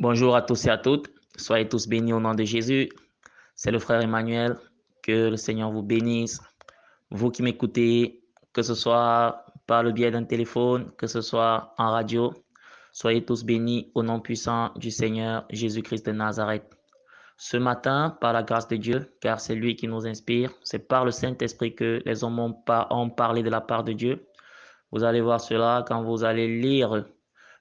Bonjour à tous et à toutes. Soyez tous bénis au nom de Jésus. C'est le frère Emmanuel. Que le Seigneur vous bénisse. Vous qui m'écoutez, que ce soit par le biais d'un téléphone, que ce soit en radio, soyez tous bénis au nom puissant du Seigneur Jésus-Christ de Nazareth. Ce matin, par la grâce de Dieu, car c'est lui qui nous inspire, c'est par le Saint-Esprit que les hommes ont parlé de la part de Dieu. Vous allez voir cela quand vous allez lire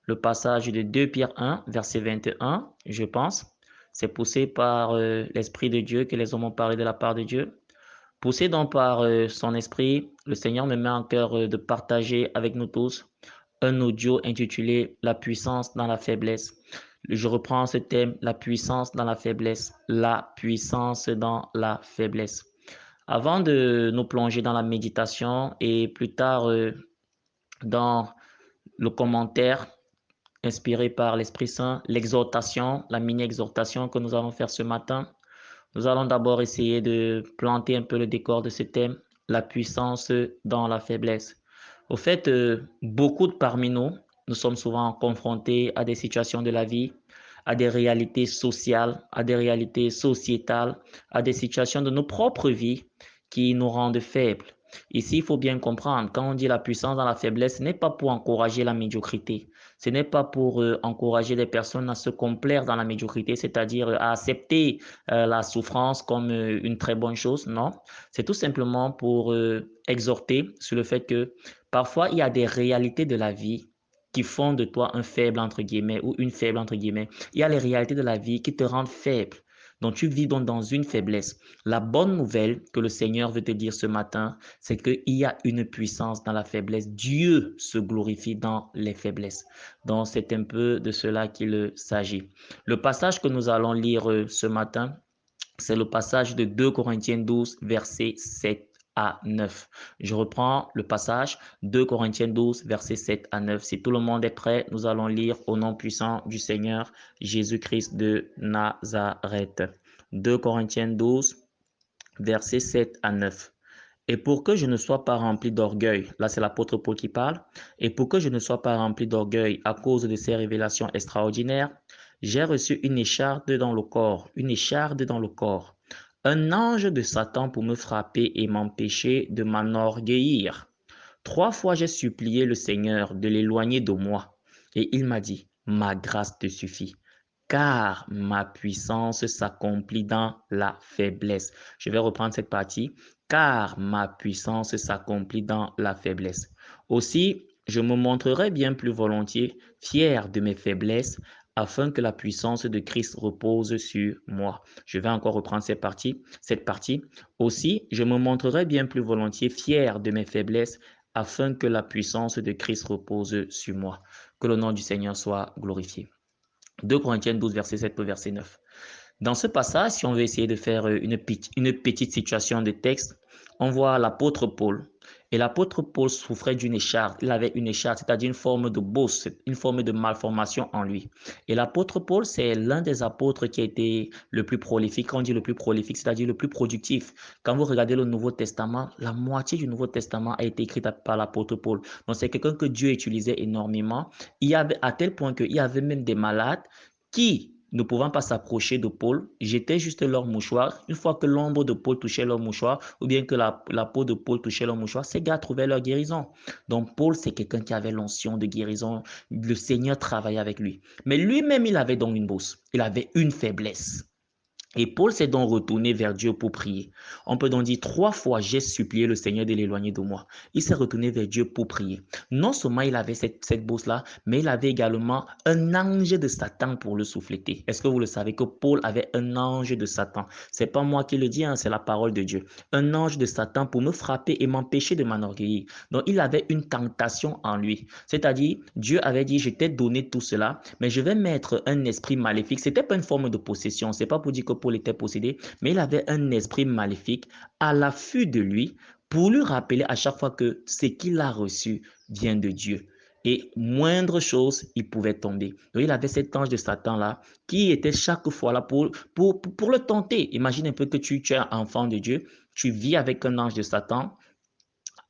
le passage de 2 Pierre 1, verset 21, je pense. C'est poussé par l'Esprit de Dieu que les hommes ont parlé de la part de Dieu. Poussé donc par son esprit, le Seigneur me met en cœur de partager avec nous tous un audio intitulé La puissance dans la faiblesse. Je reprends ce thème, la puissance dans la faiblesse, la puissance dans la faiblesse. Avant de nous plonger dans la méditation et plus tard dans le commentaire inspiré par l'Esprit Saint, l'exhortation, la mini-exhortation que nous allons faire ce matin. Nous allons d'abord essayer de planter un peu le décor de ce thème, la puissance dans la faiblesse. Au fait, beaucoup de parmi nous, nous sommes souvent confrontés à des situations de la vie, à des réalités sociales, à des réalités sociétales, à des situations de nos propres vies qui nous rendent faibles. Ici, il faut bien comprendre, quand on dit la puissance dans la faiblesse, ce n'est pas pour encourager la médiocrité. Ce n'est pas pour encourager les personnes à se complaire dans la médiocrité, c'est-à-dire à accepter la souffrance comme une très bonne chose. Non, c'est tout simplement pour exhorter sur le fait que parfois, il y a des réalités de la vie qui font de toi un faible, entre guillemets, ou une faible, entre guillemets. Il y a les réalités de la vie qui te rendent faible. Donc, tu vis donc dans une faiblesse. La bonne nouvelle que le Seigneur veut te dire ce matin, c'est qu'il y a une puissance dans la faiblesse. Dieu se glorifie dans les faiblesses. Donc, c'est un peu de cela qu'il s'agit. Le passage que nous allons lire ce matin, c'est le passage de 2 Corinthiens 12, versets 7 à 9. Je reprends le passage, 2 Corinthiens 12, versets 7 à 9. Si tout le monde est prêt, nous allons lire au nom puissant du Seigneur Jésus-Christ de Nazareth. 2 Corinthiens 12, versets 7 à 9. Et pour que je ne sois pas rempli d'orgueil, là c'est l'apôtre Paul qui parle, et pour que je ne sois pas rempli d'orgueil à cause de ces révélations extraordinaires, j'ai reçu une écharde dans le corps, un ange de Satan pour me frapper et m'empêcher de m'enorgueillir. 3 fois j'ai supplié le Seigneur de l'éloigner de moi, et il m'a dit, ma grâce te suffit, car ma puissance s'accomplit dans la faiblesse. Je vais reprendre cette partie. Car ma puissance s'accomplit dans la faiblesse. Aussi, je me montrerai bien plus volontiers fier de mes faiblesses, afin que la puissance de Christ repose sur moi. Je vais encore reprendre cette partie. Aussi, je me montrerai bien plus volontiers fier de mes faiblesses, afin que la puissance de Christ repose sur moi. Que le nom du Seigneur soit glorifié. 2 Corinthiens 12, verset 7 au verset 9. Dans ce passage, si on veut essayer de faire une petite situation de texte, on voit l'apôtre Paul. Et l'apôtre Paul souffrait d'une écharpe. Il avait une écharpe, c'est-à-dire une forme de bosse, une forme de malformation en lui. Et l'apôtre Paul, c'est l'un des apôtres qui a été le plus prolifique. Quand on dit le plus prolifique, c'est-à-dire le plus productif. Quand vous regardez le Nouveau Testament, la moitié du Nouveau Testament a été écrite par l'apôtre Paul. Donc c'est quelqu'un que Dieu utilisait énormément. Il y avait à tel point qu'il y avait même des malades qui, ne pouvant pas s'approcher de Paul, jetaient juste leur mouchoir. Une fois que l'ombre de Paul touchait leur mouchoir, ou bien que la peau de Paul touchait leur mouchoir, ces gars trouvaient leur guérison. Donc Paul, c'est quelqu'un qui avait l'onction de guérison. Le Seigneur travaillait avec lui. Mais lui-même, il avait donc une bosse. Il avait une faiblesse. Et Paul s'est donc retourné vers Dieu pour prier. On peut donc dire 3 fois, j'ai supplié le Seigneur de l'éloigner de moi. Il s'est retourné vers Dieu pour prier. Non seulement il avait cette bourse-là, mais il avait également un ange de Satan pour le souffleter. Est-ce que vous le savez que Paul avait un ange de Satan? C'est pas moi qui le dis, hein, c'est la parole de Dieu. Un ange de Satan pour me frapper et m'empêcher de m'enorgueillir. Donc il avait une tentation en lui. C'est-à-dire, Dieu avait dit, je t'ai donné tout cela, mais je vais mettre un esprit maléfique. C'était pas une forme de possession. C'est pas pour dire que Paul était possédé, mais il avait un esprit maléfique à l'affût de lui pour lui rappeler à chaque fois que ce qu'il a reçu vient de Dieu. Et moindre chose, il pouvait tomber. Donc, il avait cet ange de Satan-là qui était chaque fois là pour le tenter. Imagine un peu que tu es enfant de Dieu, tu vis avec un ange de Satan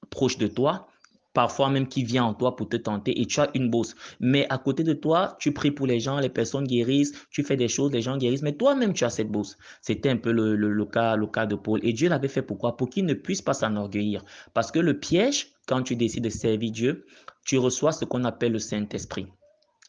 proche de toi. parfois même qui vient en toi pour te tenter et tu as une bourse. Mais à côté de toi, tu pries pour les gens, les personnes guérissent, tu fais des choses, les gens guérissent, mais toi-même tu as cette bourse. C'était un peu le cas de Paul. Et Dieu l'avait fait pourquoi? Pour qu'il ne puisse pas s'enorgueillir. Parce que le piège, quand tu décides de servir Dieu, tu reçois ce qu'on appelle le Saint-Esprit.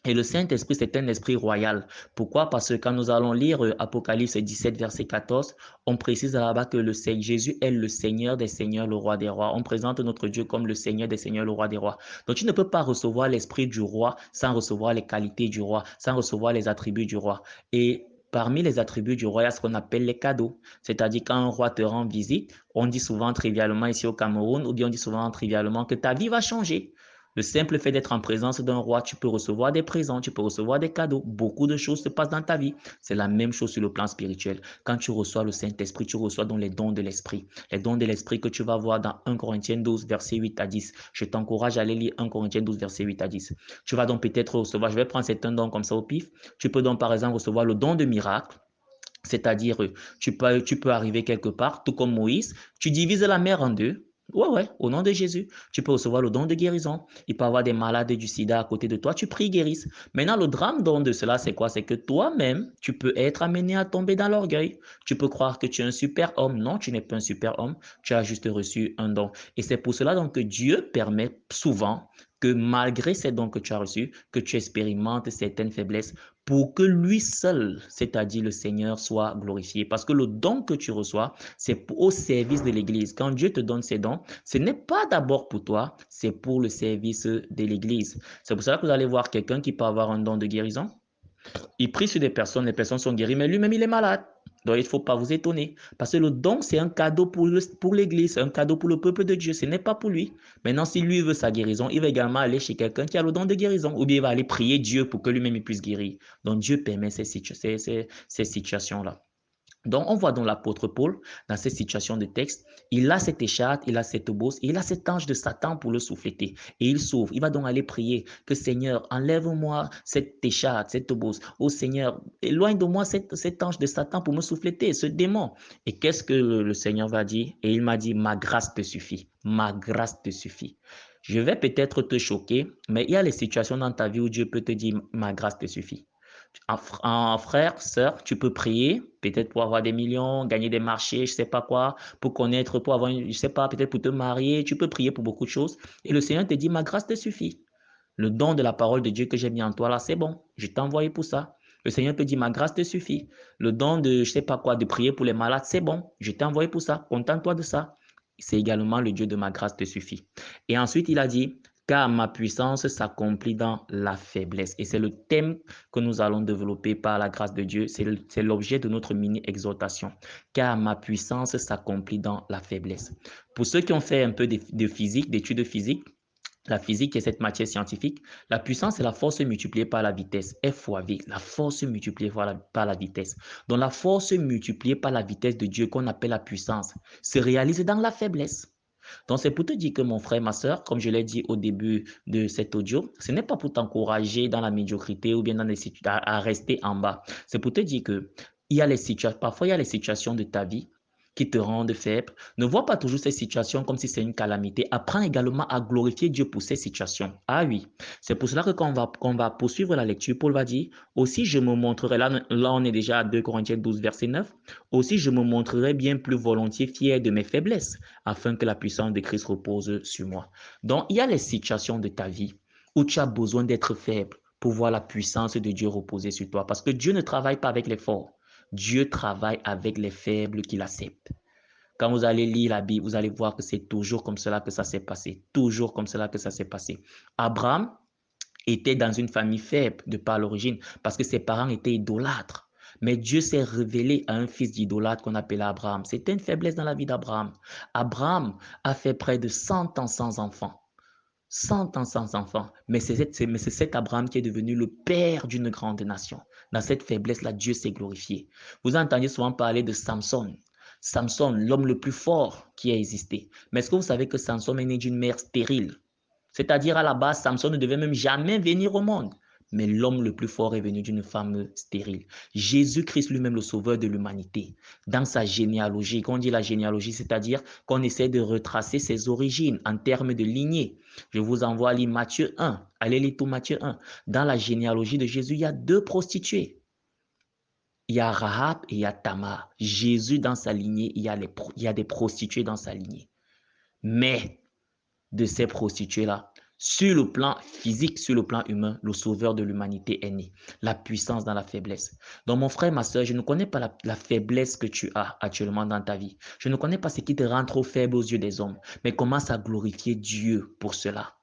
Et le Saint-Esprit, c'est un esprit royal. Pourquoi? Parce que quand nous allons lire Apocalypse 17, verset 14, on précise là-bas que Jésus est le Seigneur des seigneurs, le roi des rois. On présente notre Dieu comme le Seigneur des seigneurs, le roi des rois. Donc tu ne peux pas recevoir l'esprit du roi sans recevoir les qualités du roi, sans recevoir les attributs du roi. Et parmi les attributs du roi, il y a ce qu'on appelle les cadeaux. C'est-à-dire quand un roi te rend visite, on dit souvent trivialement ici au Cameroun, ou bien on dit souvent trivialement que ta vie va changer. Le simple fait d'être en présence d'un roi, tu peux recevoir des présents, tu peux recevoir des cadeaux. Beaucoup de choses se passent dans ta vie. C'est la même chose sur le plan spirituel. Quand tu reçois le Saint-Esprit, tu reçois donc les dons de l'Esprit. Les dons de l'Esprit que tu vas voir dans 1 Corinthiens 12, verset 8 à 10. Je t'encourage à aller lire 1 Corinthiens 12, verset 8 à 10. Tu vas donc peut-être recevoir, je vais prendre certains dons comme ça au pif. Tu peux donc par exemple recevoir le don de miracle. C'est-à-dire, tu peux arriver quelque part, tout comme Moïse, tu divises la mer en deux. Ouais, ouais, au nom de Jésus. Tu peux recevoir le don de guérison. Il peut y avoir des malades du sida à côté de toi, tu pries, guérissent. Maintenant, le drame don de cela, c'est quoi? C'est que toi-même, tu peux être amené à tomber dans l'orgueil. Tu peux croire que tu es un super homme. Non, tu n'es pas un super homme. Tu as juste reçu un don. Et c'est pour cela donc que Dieu permet souvent que malgré ces dons que tu as reçus, que tu expérimentes certaines faiblesses pour que lui seul, c'est-à-dire le Seigneur, soit glorifié. Parce que le don que tu reçois, c'est au service de l'Église. Quand Dieu te donne ces dons, ce n'est pas d'abord pour toi, c'est pour le service de l'Église. C'est pour cela que vous allez voir quelqu'un qui peut avoir un don de guérison. Il prie sur des personnes, les personnes sont guéries, mais lui-même, il est malade. Donc, il ne faut pas vous étonner. Parce que le don, c'est un cadeau pour l'Église, c'est un cadeau pour le peuple de Dieu. Ce n'est pas pour lui. Maintenant, si lui veut sa guérison, il va également aller chez quelqu'un qui a le don de guérison. Ou bien il va aller prier Dieu pour que lui-même il puisse guérir. Donc, Dieu permet ces situations-là. Donc, on voit dans l'apôtre Paul, dans cette situation de texte, il a cette écharpe, il a cette bourse, et il a cet ange de Satan pour le souffleter. Et il s'ouvre, il va donc aller prier que Seigneur, enlève-moi cette écharpe, cette bourse. Oh Seigneur, éloigne de moi cet ange de Satan pour me souffleter, ce démon. Et qu'est-ce que le Seigneur va dire? Et il m'a dit, ma grâce te suffit. Ma grâce te suffit. Je vais peut-être te choquer, mais il y a les situations dans ta vie où Dieu peut te dire, ma grâce te suffit. En frère, sœur, tu peux prier, peut-être pour avoir des millions, gagner des marchés, je sais pas quoi, pour connaître, pour avoir, je sais pas, peut-être pour te marier, tu peux prier pour beaucoup de choses. Et le Seigneur te dit, ma grâce te suffit. Le don de la parole de Dieu que j'ai mis en toi là, c'est bon, je t'ai envoyé pour ça. Le Seigneur te dit, ma grâce te suffit. Le don de, je sais pas quoi, de prier pour les malades, c'est bon, je t'ai envoyé pour ça, contente-toi de ça. C'est également le Dieu de ma grâce te suffit. Et ensuite, il a dit, car ma puissance s'accomplit dans la faiblesse. Et c'est le thème que nous allons développer par la grâce de Dieu. C'est l'objet de notre mini-exhortation. Car ma puissance s'accomplit dans la faiblesse. Pour ceux qui ont fait un peu de physique, d'études de physique, la physique est cette matière scientifique. La puissance est la force multipliée par la vitesse. F fois V, la force multipliée par la vitesse. Donc la force multipliée par la vitesse de Dieu qu'on appelle la puissance se réalise dans la faiblesse. Donc, c'est pour te dire que mon frère, ma soeur, comme je l'ai dit au début de cet audio, ce n'est pas pour t'encourager dans la médiocrité ou bien dans à rester en bas. C'est pour te dire que parfois, il y a les situations de ta vie qui te rendent faible. Ne vois pas toujours ces situations comme si c'est une calamité. Apprends également à glorifier Dieu pour ces situations. Ah oui, c'est pour cela que quand on va poursuivre la lecture, Paul va dire, aussi je me montrerai, là on est déjà à 2 Corinthiens 12, verset 9, aussi je me montrerai bien plus volontiers fier de mes faiblesses, afin que la puissance de Christ repose sur moi. Donc, il y a les situations de ta vie où tu as besoin d'être faible pour voir la puissance de Dieu reposer sur toi. Parce que Dieu ne travaille pas avec les forts. Dieu travaille avec les faibles qu'il accepte. Quand vous allez lire la Bible, vous allez voir que c'est toujours comme cela que ça s'est passé. Toujours comme cela que ça s'est passé. Abraham était dans une famille faible de par l'origine parce que ses parents étaient idolâtres. Mais Dieu s'est révélé à un fils d'idolâtre qu'on appelait Abraham. C'était une faiblesse dans la vie d'Abraham. Abraham a fait près de 100 ans sans enfants. 100 ans sans enfants. Mais c'est cet Abraham qui est devenu le père d'une grande nation. Dans cette faiblesse-là, Dieu s'est glorifié. Vous entendez souvent parler de Samson. Samson, l'homme le plus fort qui a existé. Mais est-ce que vous savez que Samson est né d'une mère stérile? C'est-à-dire à la base, Samson ne devait même jamais venir au monde. Mais l'homme le plus fort est venu d'une femme stérile. Jésus-Christ lui-même, le sauveur de l'humanité, dans sa généalogie, quand on dit la généalogie, c'est-à-dire qu'on essaie de retracer ses origines en termes de lignée. Je vous envoie lire Matthieu 1. Allez lire tout Matthieu 1. Dans la généalogie de Jésus, il y a 2 prostituées. Il y a Rahab et il y a Tamar. Jésus, dans sa lignée, il y a des prostituées dans sa lignée. Mais de ces prostituées-là, sur le plan physique, sur le plan humain, le sauveur de l'humanité est né. La puissance dans la faiblesse. Donc mon frère, ma soeur, je ne connais pas la faiblesse que tu as actuellement dans ta vie. Je ne connais pas ce qui te rend trop faible aux yeux des hommes. Mais commence à glorifier Dieu pour cela.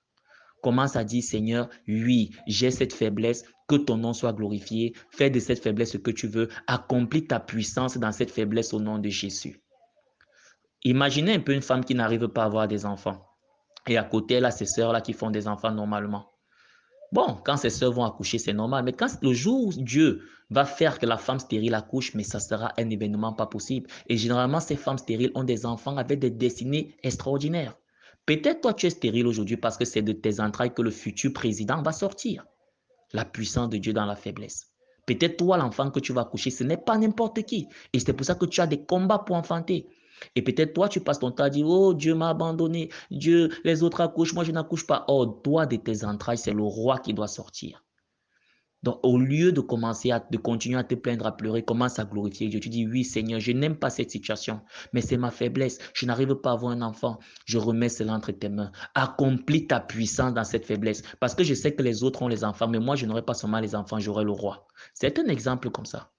Commence à dire, Seigneur, oui, j'ai cette faiblesse, que ton nom soit glorifié. Fais de cette faiblesse ce que tu veux. Accomplis ta puissance dans cette faiblesse au nom de Jésus. Imaginez un peu une femme qui n'arrive pas à avoir des enfants. Et à côté, elle a ses sœurs-là qui font des enfants normalement. Bon, quand ses sœurs vont accoucher, c'est normal. Mais quand le jour où Dieu va faire que la femme stérile accouche, mais ça sera un événement pas possible. Et généralement, ces femmes stériles ont des enfants avec des destinées extraordinaires. Peut-être toi, tu es stérile aujourd'hui parce que c'est de tes entrailles que le futur président va sortir. La puissance de Dieu dans la faiblesse. Peut-être toi, l'enfant que tu vas accoucher, ce n'est pas n'importe qui. Et c'est pour ça que tu as des combats pour enfanter. Et peut-être toi, tu passes ton temps à dire, oh, Dieu m'a abandonné, Dieu, les autres accouchent, moi je n'accouche pas. Oh, toi, de tes entrailles, c'est le roi qui doit sortir. Donc, au lieu de continuer à te plaindre, à pleurer, commence à glorifier Dieu. Tu dis, oui, Seigneur, je n'aime pas cette situation, mais c'est ma faiblesse. Je n'arrive pas à avoir un enfant. Je remets cela entre tes mains. Accomplis ta puissance dans cette faiblesse. Parce que je sais que les autres ont les enfants, mais moi, je n'aurai pas seulement les enfants, j'aurai le roi. C'est un exemple comme ça.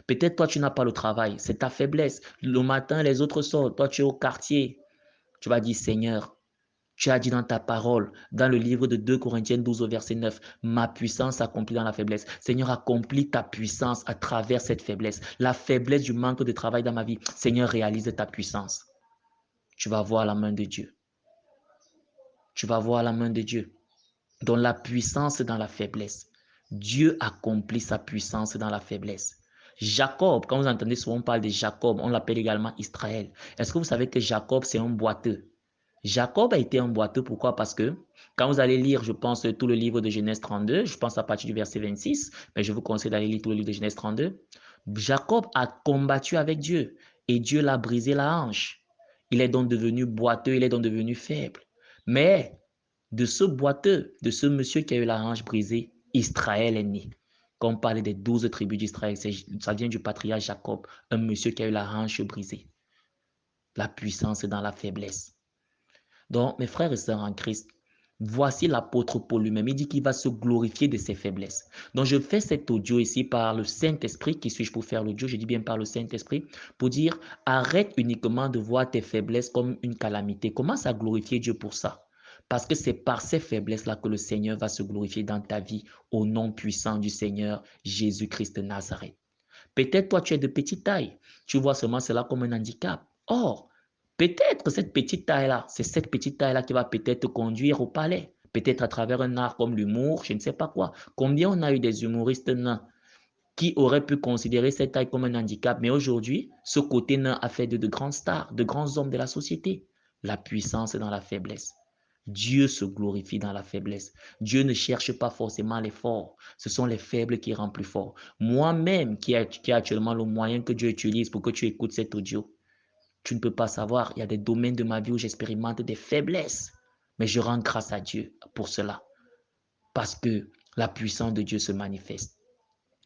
Peut-être toi, tu n'as pas le travail. C'est ta faiblesse. Le matin, les autres sortent. Toi, tu es au quartier. Tu vas dire, Seigneur, tu as dit dans ta parole, dans le livre de 2 Corinthiens 12 au verset 9, ma puissance s'accomplit dans la faiblesse. Seigneur, accomplis ta puissance à travers cette faiblesse. La faiblesse du manque de travail dans ma vie. Seigneur, réalise ta puissance. Tu vas voir la main de Dieu. Tu vas voir la main de Dieu. Donc la puissance dans la faiblesse. Dieu accomplit sa puissance dans la faiblesse. Jacob, quand vous entendez souvent on parle de Jacob, on l'appelle également Israël. Est-ce que vous savez que Jacob, c'est un boiteux? Jacob a été un boiteux, pourquoi? Parce que quand vous allez lire, je pense, tout le livre de Genèse 32, je pense à partir du verset 26, mais je vous conseille d'aller lire tout le livre de Genèse 32, Jacob a combattu avec Dieu et Dieu l'a brisé la hanche. Il est donc devenu boiteux, il est donc devenu faible. Mais de ce boiteux, de ce monsieur qui a eu la hanche brisée, Israël est né. Quand on parle des 12 tribus d'Israël, ça vient du patriarche Jacob, un monsieur qui a eu la hanche brisée. La puissance dans la faiblesse. Donc, mes frères et sœurs en Christ, voici l'apôtre Paul lui-même. Il dit qu'il va se glorifier de ses faiblesses. Donc, je fais cet audio ici par le Saint-Esprit. Qui suis-je pour faire l'audio? Je dis bien par le Saint-Esprit. Pour dire, arrête uniquement de voir tes faiblesses comme une calamité. Commence à glorifier Dieu pour ça. Parce que c'est par ces faiblesses-là que le Seigneur va se glorifier dans ta vie au nom puissant du Seigneur Jésus-Christ de Nazareth. Peut-être toi, tu es de petite taille. Tu vois seulement cela comme un handicap. Or, peut-être cette petite taille-là, c'est cette petite taille-là qui va peut-être te conduire au palais. Peut-être à travers un art comme l'humour, je ne sais pas quoi. Combien on a eu des humoristes nains qui auraient pu considérer cette taille comme un handicap, mais aujourd'hui, ce côté nain a fait de grandes stars, de grands hommes de la société. La puissance est dans la faiblesse. Dieu se glorifie dans la faiblesse. Dieu ne cherche pas forcément les forts. Ce sont les faibles qui rendent plus forts. Moi-même, qui ai actuellement le moyen que Dieu utilise pour que tu écoutes cet audio, tu ne peux pas savoir. Il y a des domaines de ma vie où j'expérimente des faiblesses. Mais je rends grâce à Dieu pour cela. Parce que la puissance de Dieu se manifeste.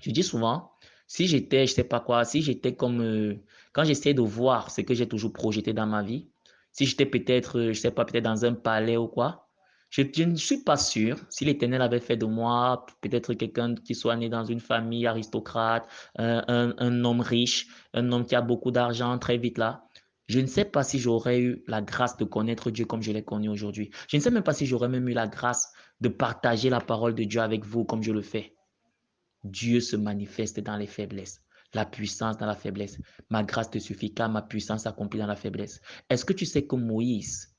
Je dis souvent, si j'étais, je sais pas quoi, si j'étais comme, quand j'essaie de voir ce que j'ai toujours projeté dans ma vie, si j'étais peut-être, je sais pas, peut-être dans un palais ou quoi, je ne suis pas sûr si l'Éternel avait fait de moi peut-être quelqu'un qui soit né dans une famille aristocrate, un homme riche, un homme qui a beaucoup d'argent très vite là. Je ne sais pas si j'aurais eu la grâce de connaître Dieu comme je l'ai connu aujourd'hui. Je ne sais même pas si j'aurais même eu la grâce de partager la parole de Dieu avec vous comme je le fais. Dieu se manifeste dans les faiblesses. La puissance dans la faiblesse. Ma grâce te suffit car ma puissance s'accomplit dans la faiblesse. Est-ce que tu sais que Moïse,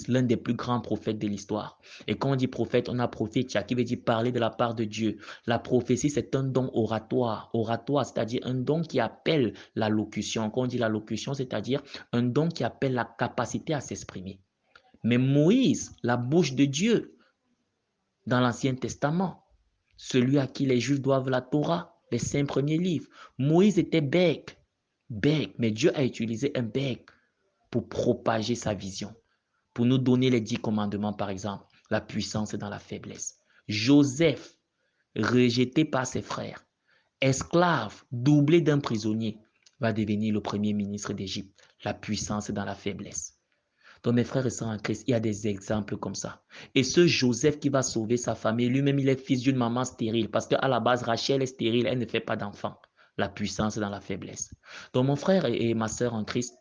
l'un des plus grands prophètes de l'histoire, et quand on dit prophète, on a prophétia qui veut dire parler de la part de Dieu. La prophétie, c'est un don oratoire. Oratoire, c'est-à-dire un don qui appelle la locution. Quand on dit la locution, c'est-à-dire un don qui appelle la capacité à s'exprimer. Mais Moïse, la bouche de Dieu, dans l'Ancien Testament, celui à qui les Juifs doivent la Torah, les 5 premiers livres. Moïse était bègue, mais Dieu a utilisé un bègue pour propager sa vision, pour nous donner les 10 commandements, par exemple. La puissance dans la faiblesse. Joseph, rejeté par ses frères, esclave, doublé d'un prisonnier, va devenir le premier ministre d'Égypte. La puissance dans la faiblesse. Donc, mes frères et sœurs en Christ, il y a des exemples comme ça. Et ce Joseph qui va sauver sa famille, lui-même, il est fils d'une maman stérile, parce qu'à la base, Rachel est stérile, elle ne fait pas d'enfant. La puissance dans la faiblesse. Donc, mon frère et ma sœur en Christ,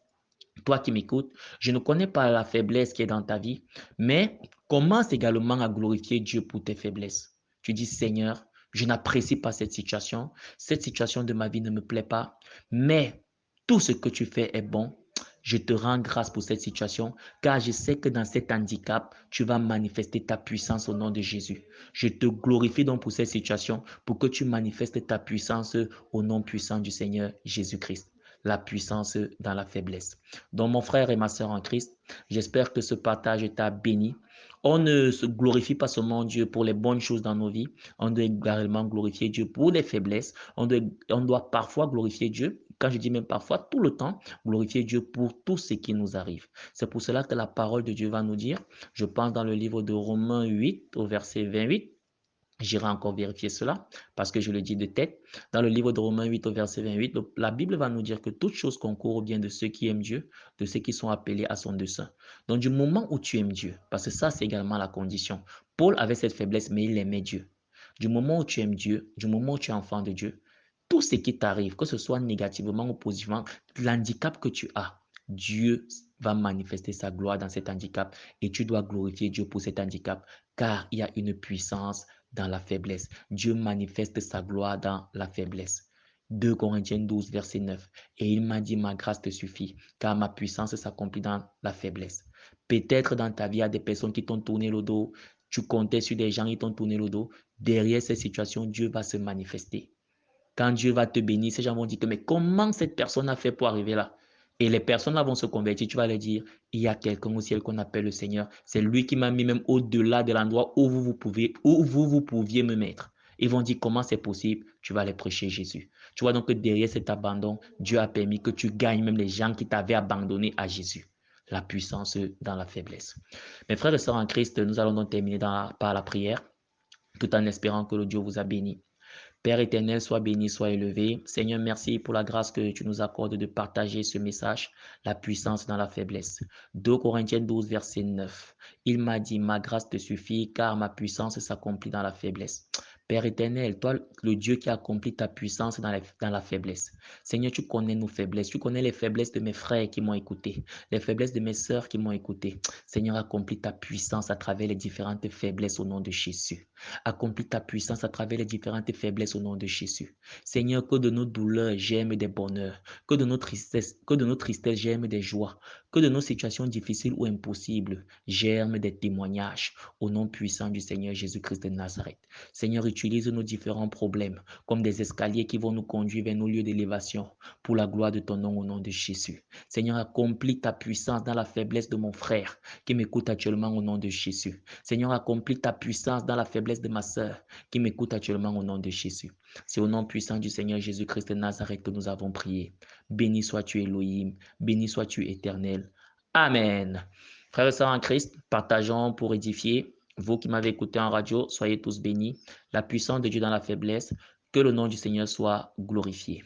toi qui m'écoutes, je ne connais pas la faiblesse qui est dans ta vie, mais commence également à glorifier Dieu pour tes faiblesses. Tu dis, Seigneur, je n'apprécie pas cette situation de ma vie ne me plaît pas, mais tout ce que tu fais est bon. Je te rends grâce pour cette situation, car je sais que dans cet handicap, tu vas manifester ta puissance au nom de Jésus. Je te glorifie donc pour cette situation, pour que tu manifestes ta puissance au nom puissant du Seigneur Jésus-Christ. La puissance dans la faiblesse. Donc, mon frère et ma sœur en Christ, j'espère que ce partage t'a béni. On ne se glorifie pas seulement Dieu pour les bonnes choses dans nos vies, on doit également glorifier Dieu pour les faiblesses. On doit parfois glorifier Dieu, quand je dis même parfois, tout le temps, glorifier Dieu pour tout ce qui nous arrive. C'est pour cela que la parole de Dieu va nous dire, je pense dans le livre de Romains 8 au verset 28, j'irai encore vérifier cela parce que je le dis de tête. Dans le livre de Romains 8 au verset 28, la Bible va nous dire que toute chose concourt au bien de ceux qui aiment Dieu, de ceux qui sont appelés à son dessein. Donc du moment où tu aimes Dieu, parce que ça c'est également la condition. Paul avait cette faiblesse mais il aimait Dieu. Du moment où tu aimes Dieu, du moment où tu es enfant de Dieu, tout ce qui t'arrive, que ce soit négativement ou positivement, l'handicap que tu as, Dieu va manifester sa gloire dans cet handicap et tu dois glorifier Dieu pour cet handicap car il y a une puissance dans la faiblesse. Dieu manifeste sa gloire dans la faiblesse. 2 Corinthiens 12, verset 9. Et il m'a dit, ma grâce te suffit, car ma puissance s'accomplit dans la faiblesse. Peut-être dans ta vie, il y a des personnes qui t'ont tourné le dos, tu comptais sur des gens qui t'ont tourné le dos. Derrière ces situations, Dieu va se manifester. Quand Dieu va te bénir, ces gens vont dire que mais comment cette personne a fait pour arriver là? Et les personnes là vont se convertir, tu vas leur dire, il y a quelqu'un au ciel qu'on appelle le Seigneur. C'est lui qui m'a mis même au-delà de l'endroit où vous pouviez me mettre. Ils vont dire comment c'est possible, tu vas les prêcher Jésus. Tu vois donc que derrière cet abandon, Dieu a permis que tu gagnes même les gens qui t'avaient abandonné à Jésus. La puissance dans la faiblesse. Mes frères et sœurs en Christ, nous allons donc terminer par la prière, tout en espérant que le Dieu vous a béni. Père éternel, sois béni, sois élevé. Seigneur, merci pour la grâce que tu nous accordes de partager ce message, la puissance dans la faiblesse. 2 Corinthiens 12, verset 9. Il m'a dit, ma grâce te suffit, car ma puissance s'accomplit dans la faiblesse. Père éternel, toi, le Dieu qui accomplit ta puissance dans la faiblesse. Seigneur, tu connais nos faiblesses. Tu connais les faiblesses de mes frères qui m'ont écouté, les faiblesses de mes sœurs qui m'ont écouté. Seigneur, accomplis ta puissance à travers les différentes faiblesses au nom de Jésus. Accomplis ta puissance à travers les différentes faiblesses au nom de Jésus. Seigneur, que de nos douleurs germent des bonheurs, que de nos tristesses germent des joies, que de nos situations difficiles ou impossibles germent des témoignages au nom puissant du Seigneur Jésus-Christ de Nazareth. Seigneur, utilise nos différents problèmes comme des escaliers qui vont nous conduire vers nos lieux d'élévation pour la gloire de ton nom au nom de Jésus. Seigneur, accomplis ta puissance dans la faiblesse de mon frère qui m'écoute actuellement au nom de Jésus. Seigneur, accomplis ta puissance dans la faiblesse de ma sœur qui m'écoute actuellement au nom de Jésus. C'est au nom puissant du Seigneur Jésus-Christ de Nazareth que nous avons prié. Béni sois-tu Elohim, béni sois-tu éternel. Amen. Frères et sœurs en Christ, partageons pour édifier. Vous qui m'avez écouté en radio, soyez tous bénis. La puissance de Dieu dans la faiblesse, que le nom du Seigneur soit glorifié.